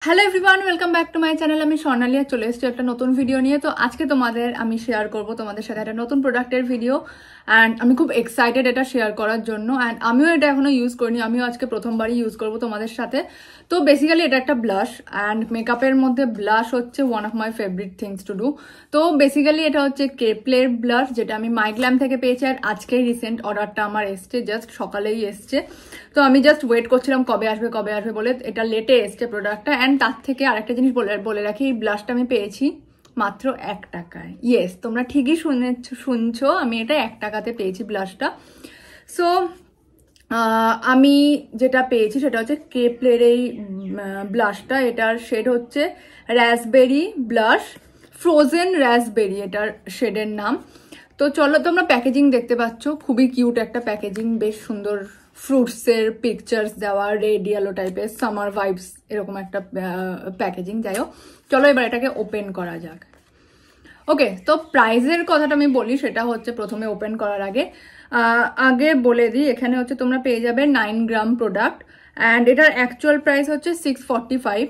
Hello everyone, welcome back to my channel. আমি স্বর্ণালী আর চলে এসেছি একটা নতুন ভিডিও নিয়ে। তো আজকে আমি শেয়ার করব তোমাদের সাথে একটা নতুন প্রোডাক্টের ভিডিও। অ্যান্ড আমি খুব এক্সাইটেড এটা শেয়ার করার জন্য। অ্যান্ড আমিও এটা এখনো ইউজ করিনি, আমিও আজকে প্রথমবারই ইউজ করব তোমাদের সাথে। তো বেসিক্যালি এটা একটা ব্লাশ, অ্যান্ড মেকআপের মধ্যে ব্লাশ হচ্ছে one of my favourite things to do. তো বেসিক্যালি এটা হচ্ছে কেপলের ব্লাশ, যেটা আমি মাইগ্ল্যাম থেকে পেয়েছি। আর আজকেই রিসেন্ট অর্ডারটা আমার এসছে, জাস্ট সকালেই এসছে। তো আমি জাস্ট ওয়েট করছিলাম কবে আসবে বলে। এটা লেটে এসছে প্রোডাক্টটা। অ্যান্ড তার থেকে আরেকটা জিনিস বলে রাখি, এই ব্লাশটা আমি পেয়েছি মাত্র 1 টাকায়। ইয়েস, তোমরা ঠিকই শুনছো, আমি এটা 1 টাকাতে পেয়েছি ব্লাশটা। সো আমি যেটা পেয়েছি সেটা হচ্ছে কেপলের এই ব্লাশটা। এটার শেড হচ্ছে রাসবেরি ব্লাশ, ফ্রোজেন রাসবেরি এটার শেডের নাম। তো চলো, তোমরা প্যাকেজিং দেখতে পাচ্ছ, খুবই কিউট একটা প্যাকেজিং, বেশ সুন্দর ফ্রুটসের পিকচার্স দেওয়া, রেড ইয়েলো টাইপের সামার ভাইবস এরকম একটা প্যাকেজিং। যাই হোক, চলো এবার এটাকে ওপেন করা যাক। ওকে, তো প্রাইসের কথাটা আমি বলি, সেটা হচ্ছে প্রথমে ওপেন করার আগে বলে দিই, এখানে হচ্ছে তোমরা পেয়ে যাবে 9 গ্রাম প্রোডাক্ট। অ্যান্ড এটার অ্যাকচুয়াল প্রাইস হচ্ছে 645,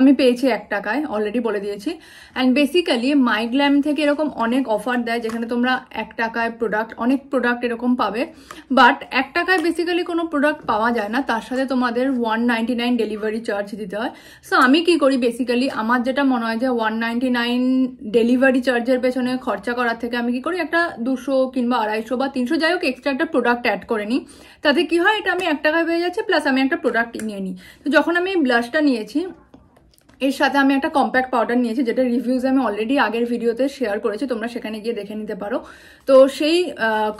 আমি পেয়েছি 1 টাকায়, অলরেডি বলে দিয়েছি। অ্যান্ড বেসিক্যালি মাইগ্ল্যাম থেকে এরকম অনেক অফার দেয়, যেখানে তোমরা 1 টাকায় অনেক প্রোডাক্ট এরকম পাবে। বাট 1 টাকায় বেসিক্যালি কোনো প্রোডাক্ট পাওয়া যায় না, তার সাথে তোমাদের 199 ডেলিভারি চার্জ দিতে হয়। সো আমি কি করি, বেসিক্যালি আমার যেটা মনে হয় যে 199 ডেলিভারি চার্জের পেছনে খরচা করার থেকে আমি কি করি, একটা 200 কিংবা 250 বা 300 যাই হোক এক্সট্রা একটা প্রোডাক্ট অ্যাড করে নিই। তাতে কি হয়, এটা আমি 1 টাকায় পেয়ে যাচ্ছি, প্লাস আমি একটা প্রোডাক্ট নিয়ে নিই। তো যখন আমি এই ব্লাশটা নিয়েছি, এর সাথে আমি একটা কম্প্যাক্ট পাউডার নিয়েছি, যেটা রিভিউজ আমি অলরেডি আগের ভিডিওতে শেয়ার করেছি, তোমরা সেখানে গিয়ে দেখে নিতে পারো। তো সেই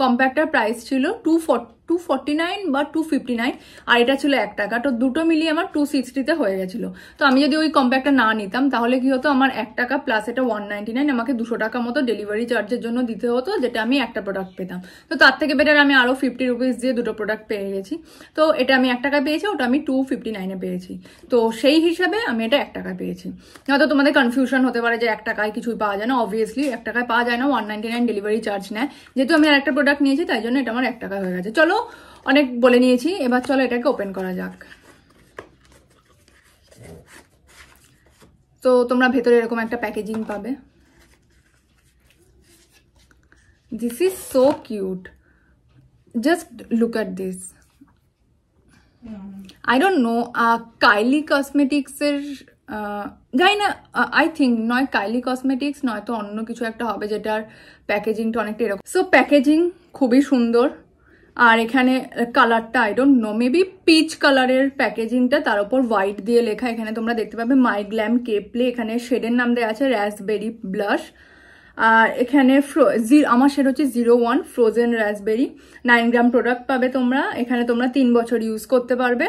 কম্প্যাক্টটার প্রাইস ছিল 249 বা 259, আর এটা ছিল 1 টাকা। তো দুটো মিলিয়ে আমার 260-তে হয়ে গেছিলো। তো আমি যদি ওই কম্প্যাক্টটা না নিতাম, তাহলে কি হতো, আমার 1 টাকা প্লাস এটা 199, আমাকে 200 টাকা মতো ডেলিভারি চার্জের জন্য দিতে হতো, যেটা আমি একটা প্রোডাক্ট পেতাম। তো তার থেকে বেটার আমি আরও 50 রুপিস দিয়ে দুটো প্রোডাক্ট পেয়ে গেছি। তো এটা আমি 1 টাকায় পেয়েছি, ওটা আমি 259-এ পেয়েছি। তো সেই হিসাবে আমি এটা 1 টাকায় পেয়েছি। হয়তো তোমাদের কনফিউশন হতে পারে যে 1 টাকায় কিছুই পাওয়া যায় না। অবভিয়াসলি 1 টাকায় পাওয়া যায় না, 199 ডেলিভারি চার্জ নেয়। যেহেতু আমি আর একটা প্রোডাক্ট নিয়েছি, তাই জন্য এটা আমার 1 টাকায় হয়ে গেছে। চলো, অনেক বলে নিয়েছি, এবার চলো এটাকে ওপেন করা যাক। তো তোমরা ভেতরে এরকম একটা প্যাকেজিং পাবে। This is so cute, just look at this. I don't know, Kylie কসমেটিক্সের জানি না, আই থিঙ্ক নয় কাইলি কসমেটিক্স, নয়তো অন্য কিছু একটা হবে, যেটার প্যাকেজিংটা অনেকটা এরকম। সো প্যাকেজিং খুবই সুন্দর। আর এখানে কালারটা I don't know, maybe peach কালারের প্যাকেজিংটা, তার উপর হোয়াইট দিয়ে লেখা। এখানে তোমরা দেখতে পাবে মাইগ্ল্যাম কেপলে, এখানে শেডের নাম দেওয়া আছে রাসবেরি ব্লাশ। আর এখানে আমার শেড হচ্ছে 01 ফ্রোজেন রাসবেরি। 9 গ্রাম প্রোডাক্ট পাবে তোমরা এখানে, তোমরা 3 বছর ইউজ করতে পারবে।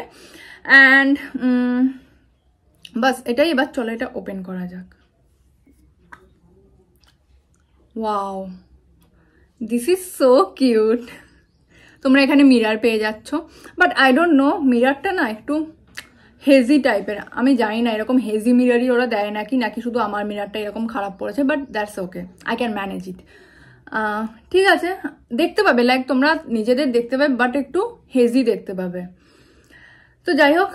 অ্যান্ড বাস এটাই। এবার চলো এটা ওপেন করা যাক। Wow, this is so cute. তোমরা এখানে মিরার পেয়ে যাচ্ছ, বাট আই ডোন্ট নো, মিরারটা না একটু হেজি টাইপের। আমি জানি না এরকম হেজি মিরারই ওরা দেয় নাকি শুধু আমার মিরারটা এরকম খারাপ পড়েছে, but that's okay, I can manage ইট। ঠিক আছে, দেখতে পাবে, লাইক তোমরা নিজেদের দেখতে পাবে, বাট একটু হেজি দেখতে পাবে। তো যাই হোক,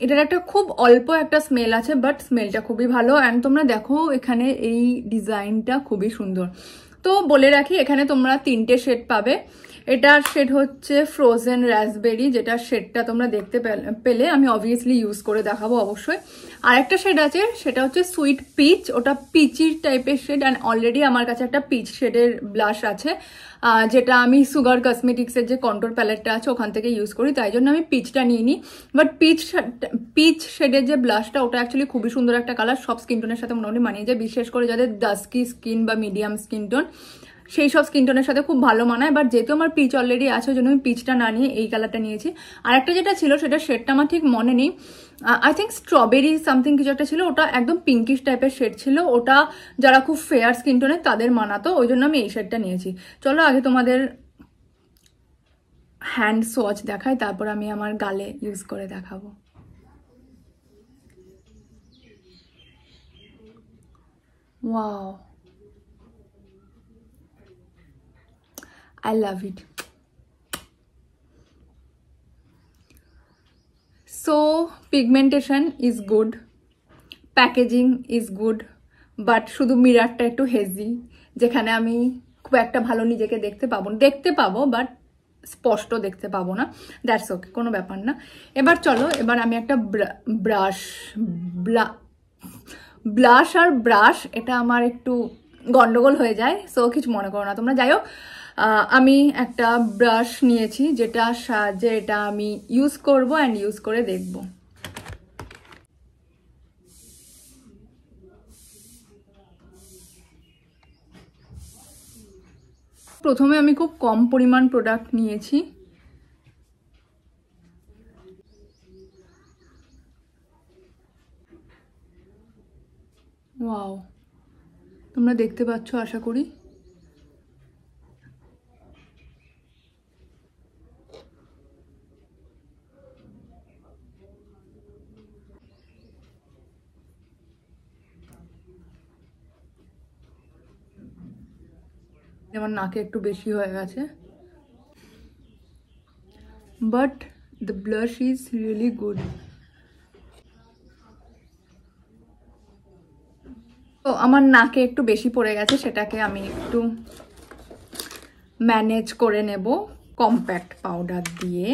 এটার একটা খুব অল্প একটা স্মেল আছে, বাট স্মেলটা খুবই ভালো। অ্যান্ড তোমরা দেখো এখানে এই ডিজাইনটা খুবই সুন্দর। তো বলে রাখি, এখানে তোমরা 3টে শেড পাবে। এটার শেড হচ্ছে ফ্রোজেন রাসবেরি, যেটা শেডটা তোমরা দেখতে পেলে, আমি অবভিয়াসলি ইউজ করে দেখাবো অবশ্যই। আর একটা শেড আছে, সেটা হচ্ছে সুইট পিচ, ওটা পিচির টাইপের শেড। অ্যান্ড অলরেডি আমার কাছে একটা পিচ শেডের ব্লাশ আছে, যেটা আমি সুগার কসমেটিক্সের যে কন্ট্রোল প্যালেটটা আছে ওখান থেকে ইউজ করি, তাই জন্য আমি পিচটা নিয়ে নিই। বাট পিচ শেডের যে ব্লাশটা, ওটা অ্যাকচুয়ালি খুবই সুন্দর একটা কালার, সব স্কিন টোনের সাথে মোটামুটি মানিয়ে যায়, বিশেষ করে যাদের ডাস্কি স্কিন বা মিডিয়াম স্কিন টোন, সেই সব স্কিন টোনের সাথে খুব ভালো মানায়। বাট যেহেতু আমার পিচ অলরেডি আছে, ওই জন্য আমি পিচটা না নিয়ে এই কালারটা নিয়েছি। আর একটা যেটা ছিল, সেটা শেডটা আমার ঠিক মনে নেই, আই থিঙ্ক স্ট্রবেরি সামথিং কিছু একটা ছিল, ওটা একদম পিঙ্কিশ টাইপের শেড ছিল, ওটা যারা খুব ফেয়ার স্কিন টোনের তাদের মানাতো, ওই জন্য আমি এই শেডটা নিয়েছি। চলো আগে তোমাদের হ্যান্ড সোয়াচ দেখাই, তারপর আমি আমার গালে ইউজ করে দেখাবো। Wow, I love it. So pigmentation is good, packaging is good, but শুধু মিরারটা একটু হেজি, যেখানে আমি খুব একটা ভালো নিজেকে দেখতে পাবো বাট স্পষ্ট দেখতে পাবো না। দ্যাটস ওকে, কোনো ব্যাপার না। এবার চলো, এবার আমি একটা ব্লাশ আর ব্রাশ, এটা আমার একটু গন্ডগোল হয়ে যায়, সো কিছু মনে করো না তোমরা। যাই হোক, আমি একটা ব্রাশ নিয়েছি যেটার সাহায্যে এটা আমি ইউজ করবো অ্যান্ড ইউজ করে দেখবো। প্রথমে আমি খুব কম পরিমাণ প্রোডাক্ট নিয়েছি। ওয়াও, তোমরা দেখতে পাচ্ছ আশা করি। আমার নাকে একটু বেশি হয়ে গেছে, but the blush is really good. তো আমার নাকে একটু বেশি পড়ে গেছে, সেটাকে আমি একটু ম্যানেজ করে নেব কম্প্যাক্ট পাউডার দিয়ে।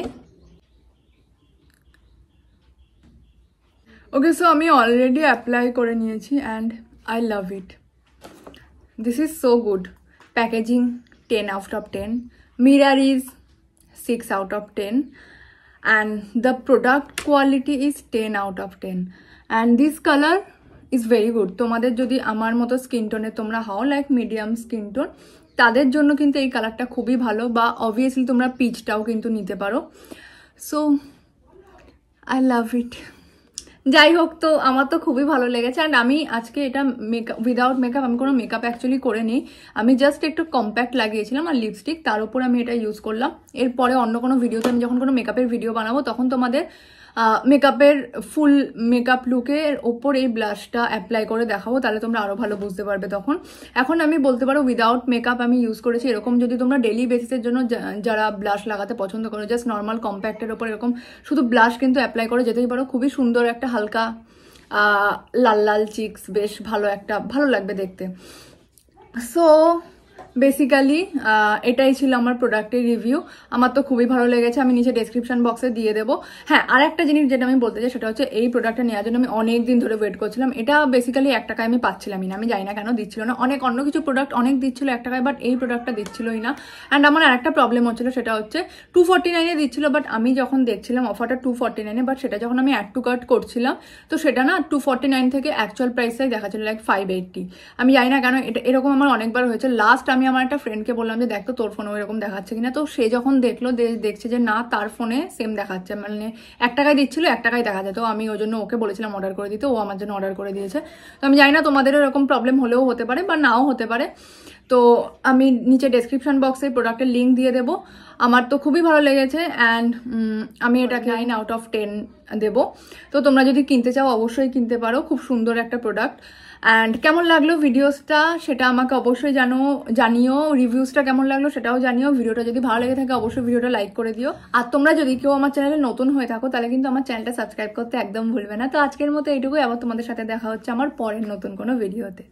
ওকে, সো আমি অলরেডি অ্যাপ্লাই করে নিয়েছি and I love it. This is so good. Packaging 10 out of 10, mirror is 6 out of 10, and the product quality is 10 out of 10, and this color is very good. তোমাদের যদি আমার মতো skin টোনে তোমরা হও, like medium skin tone, তাদের জন্য কিন্তু এই কালারটা খুবই ভালো, বা অবভিয়াসলি তোমরা পিচটাও কিন্তু নিতে পারো। সো আই লাভ ইট। যাই হোক, তো আমার তো খুবই ভালো লেগেছে। অ্যান্ড আমি আজকে এটা উইদাউট মেকআপ, আমি কোনো মেকআপ অ্যাকচুয়ালি করে নিই, আমি জাস্ট একটু কম্প্যাক্ট লাগিয়েছিলাম আর লিপস্টিক, তার উপর আমি এটা ইউজ করলাম। এরপরে অন্য কোনো ভিডিওতে আমি যখন কোনো মেকআপের ভিডিও বানাবো তখন তোমাদের মেকআপের ফুল মেকআপ লুকের ওপর এই ব্লাশটা অ্যাপ্লাই করে দেখাবো, তাহলে তোমরা আরও ভালো বুঝতে পারবে তখন। এখন আমি বলতে পারো উইদাউট মেকআপ আমি ইউজ করেছি। এরকম যদি তোমরা ডেলি বেসিসের জন্য যারা ব্লাশ লাগাতে পছন্দ করো, জাস্ট নর্মাল কম্প্যাক্টের ওপর এরকম শুধু ব্লাশ কিন্তু অ্যাপ্লাই করে যেতেই পারো। খুবই সুন্দর একটা হালকা লাল লাল চিক্স, বেশ ভালো লাগবে দেখতে। সো বেসিক্যালি এটাই ছিল আমার প্রোডাক্টের রিভিউ। আমার তো খুবই ভালো লেগেছে, আমি নিচে ডেসক্রিপশন বক্সে দিয়ে দেবো। হ্যাঁ, আর একটা জিনিস যেটা আমি বলতে চাই সেটা হচ্ছে এই প্রোডাক্টটা নেওয়ার জন্য আমি অনেক দিন ধরে ওয়েট করছিলাম। এটা বেসিক্যালি 1 টাকায় আমি পাচ্ছিলামই না, আমি জানি না কেন দিচ্ছিল না। অন্য কিছু প্রোডাক্ট অনেক দিচ্ছিল 1 টাকায়, বাট এই প্রোডাক্টটা দিচ্ছিলই না। অ্যান্ড আমার আরেকটা প্রবলেম হচ্ছিল, সেটা হচ্ছে 249-এ দিচ্ছিল, বাট আমি যখন দেখছিলাম অফারটা 249-এ, বাট সেটা যখন আমি অ্যাড টু কার্ট করছিলাম তো সেটা না 249 থেকে অ্যাকচুয়াল প্রাইসটাই দেখাচ্ছিল লাইক 580। আমি জানি না কেন, এটা এরকম আমার অনেকবার হয়েছে। লাস্ট আমি আমার একটা ফ্রেন্ডকে বললাম যে দেখতো তোর ফোনেও এরকম দেখাচ্ছে কিনা, তো সে যখন দেখলো দেখছে যে না, তার ফোনে সেম দেখাচ্ছে, মানে 1 টাকায় দিচ্ছিল 1 টাকায় দেখা যায়। তো আমি ওই জন্য ওকে বলেছিলাম অর্ডার করে দিতে, ও আমার জন্য অর্ডার করে দিয়েছে। তো আমি জানি না তোমাদেরও এরকম প্রবলেম হলেও হতে পারে বা নাও হতে পারে। তো আমি নিচে ডেসক্রিপশন বক্সে প্রোডাক্টের লিঙ্ক দিয়ে দেবো। আমার তো খুবই ভালো লেগেছে অ্যান্ড আমি এটাকে 9 out of 10 দেবো। তো তোমরা যদি কিনতে চাও অবশ্যই কিনতে পারো, খুব সুন্দর একটা প্রোডাক্ট। অ্যান্ড কেমন লাগলো ভিডিওসটা সেটা আমাকে অবশ্যই জানিও। রিভিউসটা কেমন লাগলো সেটাও জানিও। ভিডিওটা যদি ভালো লেগে থাকে অবশ্যই ভিডিওটা লাইক করে দিও। আর তোমরা যদি কেউ আমার চ্যানেলে নতুন হয়ে থাকো তাহলে কিন্তু আমার চ্যানেলটা সাবস্ক্রাইব করতে একদম ভুলবে না। তো আজকের মতো এইটুকুই, আবার তোমাদের সাথে দেখা হচ্ছে আমার পরের নতুন কোনো ভিডিওতে।